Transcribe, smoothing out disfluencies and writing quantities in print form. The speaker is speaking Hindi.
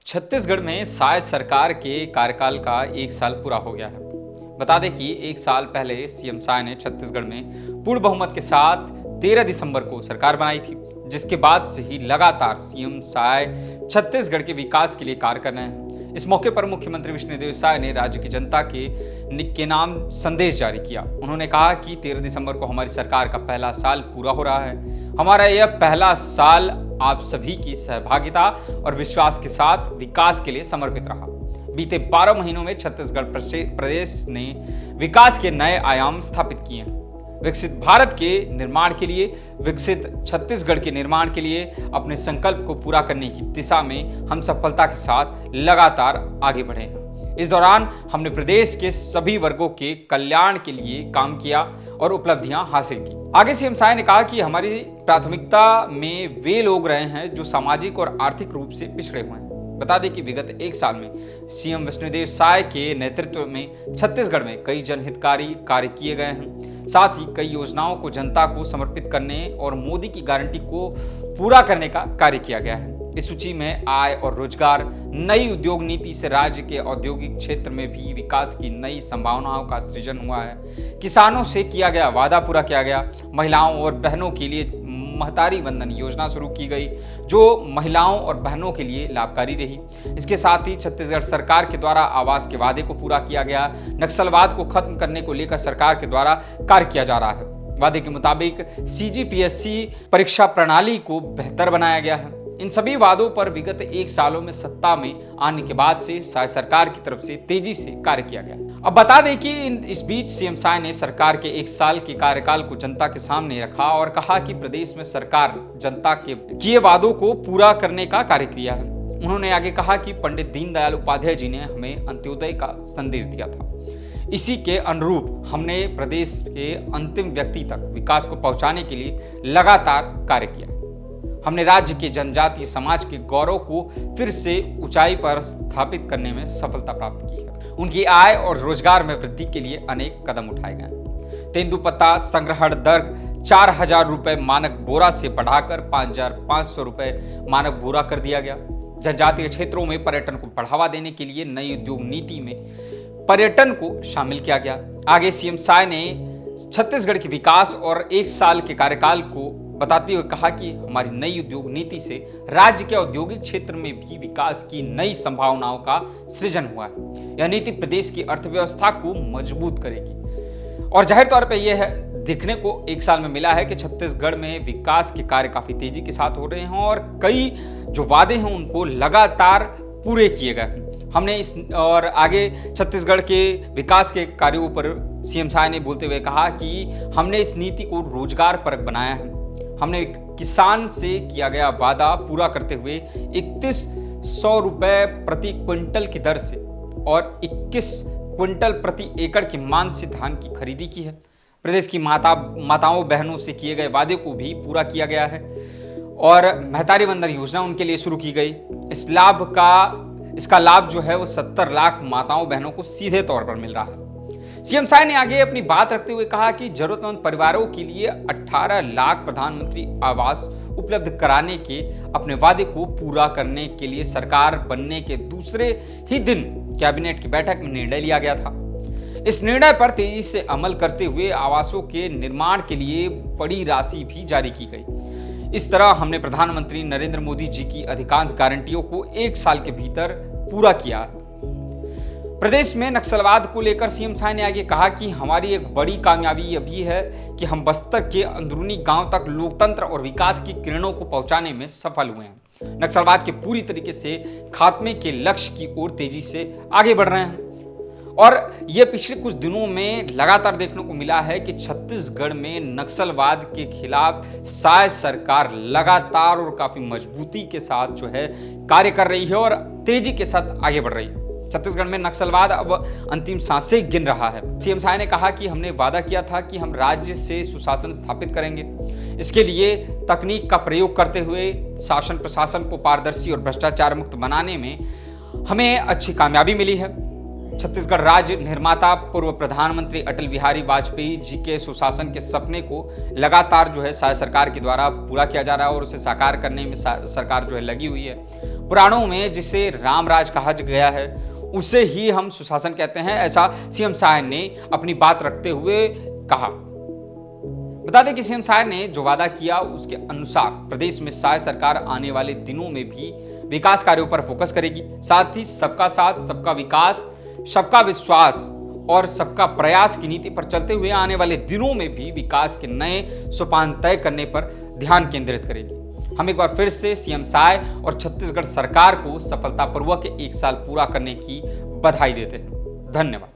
छत्तीसगढ़ में साय सरकार के कार्यकाल का 1 साल पूरा हो गया है। बता दें कि 1 साल पहले सीएम साय ने छत्तीसगढ़ में पूर्ण बहुमत के साथ 13 दिसंबर को सरकार बनाई थी, जिसके बाद से ही लगातार सीएम साय छत्तीसगढ़ के विकास के लिए कार्य कर रहे हैं। इस मौके पर मुख्यमंत्री विष्णुदेव साय ने राज्य की जनता के नाम संदेश जारी किया। उन्होंने कहा कि 13 दिसंबर को हमारी सरकार का पहला साल पूरा हो रहा है। हमारा यह पहला साल आप सभी की सहभागिता और विश्वास के साथ विकास के लिए समर्पित रहा। बीते 12 महीनों में छत्तीसगढ़ प्रदेश ने विकास के नए आयाम स्थापित किए हैं। विकसित भारत के निर्माण के लिए, विकसित छत्तीसगढ़ के निर्माण के लिए अपने संकल्प को पूरा करने की दिशा में हम सफलता के साथ लगातार आगे बढ़े हैं। इस दौरान हमने प्रदेश के सभी वर्गों के कल्याण के लिए काम किया और उपलब्धियां हासिल की। आगे सीएम साय ने कहा कि हमारी प्राथमिकता में वे लोग रहे हैं जो सामाजिक और आर्थिक रूप से पिछड़े हुए हैं। बता दें कि विगत 1 साल में सीएम विष्णुदेव साय के नेतृत्व में छत्तीसगढ़ में कई जनहितकारी कार्य किए गए हैं। साथ ही कई योजनाओं को जनता को समर्पित करने और मोदी की गारंटी को पूरा करने का कार्य किया गया है। इस सूची में आय और रोजगार, नई उद्योग नीति से राज्य के औद्योगिक क्षेत्र में भी विकास की नई संभावनाओं का सृजन हुआ है। किसानों से किया गया वादा पूरा किया गया। महिलाओं और बहनों के लिए महतारी वंदन योजना शुरू की गई, जो महिलाओं और बहनों के लिए लाभकारी रही। इसके साथ ही छत्तीसगढ़ सरकार के द्वारा आवास के वादे को पूरा किया गया। नक्सलवाद को खत्म करने को लेकर सरकार के द्वारा कार्य किया जा रहा है। वादे के मुताबिक सीजीपीएससी परीक्षा प्रणाली को बेहतर बनाया गया है। इन सभी वादों पर विगत 1 सालों में सत्ता में आने के बाद से साय सरकार की तरफ से तेजी से कार्य किया गया। अब बता दें कि इस बीच सीएम साय ने सरकार के 1 साल के कार्यकाल को जनता के सामने रखा और कहा कि प्रदेश में सरकार जनता के किए वादों को पूरा करने का कार्य किया है। उन्होंने आगे कहा कि पंडित दीनदयाल उपाध्याय जी ने हमें अंत्योदय का संदेश दिया था। इसी के अनुरूप हमने प्रदेश के अंतिम व्यक्ति तक विकास को पहुंचाने के लिए लगातार कार्य किया। हमने राज्य के जनजातीय समाज के गौरव को फिर से ऊंचाई पर स्थापित करने में सफलता प्राप्त की है। उनकी आय और रोजगार में वृद्धि के लिए अनेक कदम उठाए गए। तेंदुपत्ता संग्रहण दर 4,000 रुपए मानक बोरा से बढ़ाकर 5,500 रुपए मानक बोरा कर दिया गया। जनजातीय क्षेत्रों में पर्यटन को बढ़ावा देने के लिए नई उद्योग नीति में पर्यटन को शामिल किया गया। आगे सीएम साय ने छत्तीसगढ़ के विकास और 1 साल के कार्यकाल को बताते हुए कहा कि हमारी नई उद्योग नीति से राज्य के औद्योगिक क्षेत्र में भी विकास की नई संभावनाओं का सृजन हुआ है। यह नीति प्रदेश की अर्थव्यवस्था को मजबूत करेगी और जाहिर तौर पर यह देखने को 1 साल में मिला है कि छत्तीसगढ़ में विकास के कार्य काफी तेजी के साथ हो रहे हैं और कई जो वादे हैं उनको लगातार पूरे किए गए हैं। हमने और आगे छत्तीसगढ़ के विकास के कार्यों पर सीएम साय ने बोलते हुए कहा कि हमने इस नीति को रोजगार परक बनाया है। हमने किसान से किया गया वादा पूरा करते हुए 3100 रुपए प्रति क्विंटल की दर से और 21 क्विंटल प्रति एकड़ की मान से धान की खरीदी की है। प्रदेश की माताओं बहनों से किए गए वादे को भी पूरा किया गया है और महतारी वंदन योजना उनके लिए शुरू की गई। इसका लाभ जो है वो 70 लाख माताओं बहनों को सीधे तौर पर मिल रहा है। सीएम साय ने आगे अपनी बात रखते हुए कहा कि जरूरतमंद परिवारों के लिए 18 लाख प्रधानमंत्री आवास उपलब्ध कराने के अपने वादे को पूरा करने के लिए सरकार बनने के दूसरे ही दिन कैबिनेट की बैठक में निर्णय लिया गया था। इस निर्णय पर तेजी से अमल करते हुए आवासों के निर्माण के लिए बड़ी राशि भी जारी की गई। इस तरह हमने प्रधानमंत्री नरेंद्र मोदी जी की अधिकांश गारंटियों को 1 साल के भीतर पूरा किया है। प्रदेश में नक्सलवाद को लेकर सीएम साय ने आगे कहा कि हमारी एक बड़ी कामयाबी अभी है कि हम बस्तर के अंदरूनी गांव तक लोकतंत्र और विकास की किरणों को पहुंचाने में सफल हुए हैं। नक्सलवाद के पूरी तरीके से खात्मे के लक्ष्य की ओर तेजी से आगे बढ़ रहे हैं और ये पिछले कुछ दिनों में लगातार देखने को मिला है कि छत्तीसगढ़ में नक्सलवाद के खिलाफ साय सरकार लगातार और काफी मजबूती के साथ जो है कार्य कर रही है और तेजी के साथ आगे बढ़ रही है। छत्तीसगढ़ में नक्सलवाद अब अंतिम सांसें गिन रहा है। सीएम साय ने कहा कि हमने वादा किया था कि हम राज्य से सुशासन स्थापित करेंगे। इसके लिए तकनीक का प्रयोग करते हुए शासन प्रशासन को पारदर्शी और भ्रष्टाचार मुक्त बनाने में हमें अच्छी कामयाबी मिली है। छत्तीसगढ़ राज्य निर्माता पूर्व प्रधानमंत्री अटल बिहारी वाजपेयी जी के सुशासन के सपने को लगातार जो है सरकार के द्वारा पूरा किया जा रहा है और उसे साकार करने में सरकार जो है लगी हुई है। पुराणों में जिसे रामराज कहा गया है उसे ही हम सुशासन कहते हैं, ऐसा सीएम साय ने अपनी बात रखते हुए कहा। बता दें कि सीएम साय ने जो वादा किया उसके अनुसार प्रदेश में साय सरकार आने वाले दिनों में भी विकास कार्यों पर फोकस करेगी। साथ ही सबका साथ, सबका विकास, सबका विश्वास और सबका प्रयास की नीति पर चलते हुए आने वाले दिनों में भी विकास के नए सोपान तय करने पर ध्यान केंद्रित करेगी। हम एक बार फिर से सीएम साय और छत्तीसगढ़ सरकार को सफलतापूर्वक 1 साल पूरा करने की बधाई देते हैं। धन्यवाद।